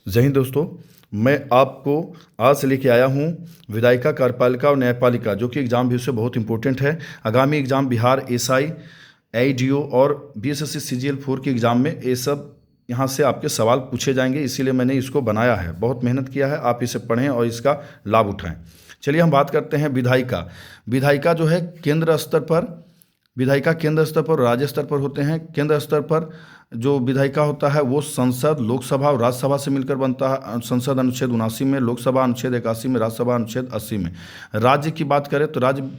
जय हिंद दोस्तों। मैं आपको आज से लेके आया हूँ विधायिका, कार्यपालिका और न्यायपालिका, जो कि एग्ज़ाम भी उससे बहुत इंपॉर्टेंट है। आगामी एग्ज़ाम बिहार एसआई, एईडीओ और बीएसएससी सीजीएल 4 के एग्ज़ाम में ये सब यहाँ से आपके सवाल पूछे जाएंगे, इसीलिए मैंने इसको बनाया है। बहुत मेहनत किया है, आप इसे पढ़ें और इसका लाभ उठाएं। चलिए हम बात करते हैं विधायिका। विधायिका जो है केंद्र स्तर पर, विधायिका केंद्र स्तर पर, राज्य स्तर पर होते हैं। केंद्र स्तर पर जो विधायिका होता है वो संसद, लोकसभा और राज्यसभा से मिलकर बनता है। संसद अनुच्छेद 79 में, लोकसभा अनुच्छेद 81 में, राज्यसभा अनुच्छेद 80 में। राज्य की बात करें तो राज्य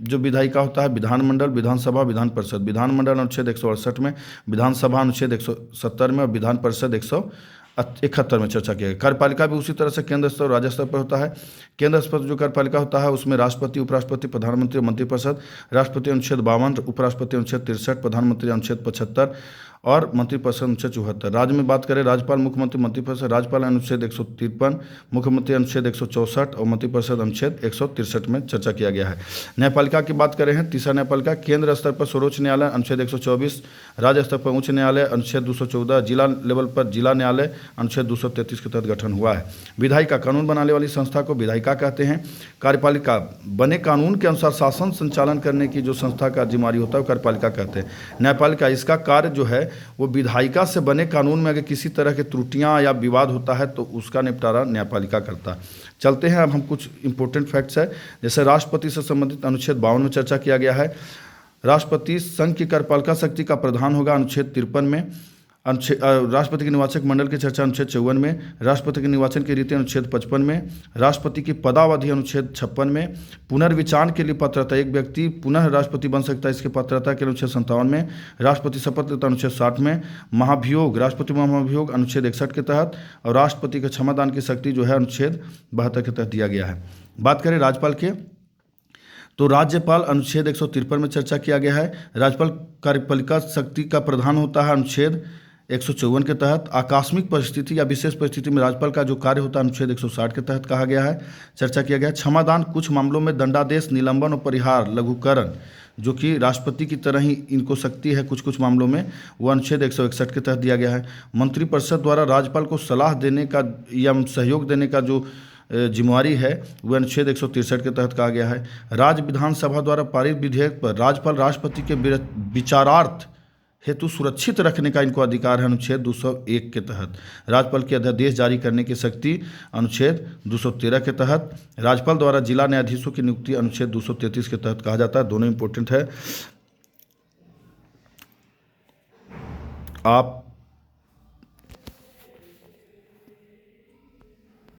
जो विधायिका होता है विधानमंडल, विधानसभा, विधान परिषद। विधानमंडल अनुच्छेद 168 में, विधानसभा अनुच्छेद 170 में और विधान परिषद 171 में चर्चा किया गया। कार्यपालिका भी उसी तरह से केंद्र स्तर और राज्य स्तर पर होता है। केंद्र स्तर पर जो कार्यपालिका होता है उसमें राष्ट्रपति, उपराष्ट्रपति, प्रधानमंत्री, मंत्रिपरिषद। राष्ट्रपति अनुच्छेद 52, उपराष्ट्रपति अनुच्छेद 63, प्रधानमंत्री अनुच्छेद 75 और मंत्रिपरिषद अनुच्छेद 74। राज्य में बात करें राज्यपाल, मुख्यमंत्री, मंत्रिपरिषद। राज्यपाल अनुच्छेद 153, मुख्यमंत्री अनुच्छेद 164 और मंत्रिपरिषद अनुच्छेद 163 में चर्चा किया गया है। न्यायपालिका की बात करें हैं, तीसरा न्यायपालिका केंद्र स्तर पर सर्वोच्च न्यायालय अनुच्छेद 124, राज्य स्तर पर उच्च न्यायालय अनुच्छेद 214, जिला लेवल पर जिला न्यायालय अनुच्छेद 233 के तहत गठन हुआ है। विधायिका कानून बनाने वाली संस्था को विधायिका कहते हैं। कार्यपालिका बने कानून के अनुसार शासन संचालन करने की जो संस्था का जिम्मेदारी होता है वो कार्यपालिका कहते हैं। न्यायपालिका इसका कार्य जो है वो विधायिका से बने कानून में अगर किसी तरह की त्रुटियां या विवाद होता है तो उसका निपटारा न्यायपालिका करता है। चलते हैं अब हम कुछ इंपॉर्टेंट फैक्ट्स है। जैसे राष्ट्रपति से संबंधित अनुच्छेद 52 में चर्चा किया गया है। राष्ट्रपति संघ की कार्यपालिका शक्ति का प्रधान होगा अनुच्छेद 53 में। राष्ट्रपति के निर्वाचक मंडल की चर्चा अनुच्छेद 54 में। राष्ट्रपति के निर्वाचन की रीति अनुच्छेद 55 में। राष्ट्रपति की पदावधि अनुच्छेद 56 में। पुनर्विचार के लिए पात्रता, एक व्यक्ति पुनः राष्ट्रपति बन सकता है, इसके पात्रता के अनुच्छेद 57 में। राष्ट्रपति शपथ लेता अनुच्छेद 60 में। महाभियोग, राष्ट्रपति महाभियोग अनुच्छेद 61 के तहत। और राष्ट्रपति के क्षमादान की शक्ति जो है अनुच्छेद 72 के तहत दिया गया है। बात करें राज्यपाल के तो राज्यपाल अनुच्छेद 153 में चर्चा किया गया है। राज्यपाल कार्यपालिका शक्ति का प्रधान होता है अनुच्छेद 154 के तहत। आकस्मिक परिस्थिति या विशेष परिस्थिति में राज्यपाल का जो कार्य होता है अनुच्छेद 160 के तहत कहा गया है, चर्चा किया गया है। क्षमादान कुछ मामलों में दंडादेश, निलंबन और परिहार, लघुकरण, जो कि राष्ट्रपति की तरह ही इनको शक्ति है कुछ कुछ मामलों में, वो अनुच्छेद 161 के तहत दिया गया है। मंत्रिपरिषद द्वारा राज्यपाल को सलाह देने का या सहयोग देने का जो जिम्मेवारी है वह अनुच्छेद 163 के तहत कहा गया है। राज्य विधानसभा द्वारा पारित विधेयक पर राज्यपाल राष्ट्रपति के विचारार्थ हेतु सुरक्षित रखने का इनको अधिकार है अनुच्छेद 201 के तहत। राज्यपाल के अध्यादेश जारी करने की शक्ति अनुच्छेद 213 के तहत। राज्यपाल द्वारा जिला न्यायाधीशों की नियुक्ति अनुच्छेद 233 के तहत कहा जाता है। दोनों इंपॉर्टेंट है। आप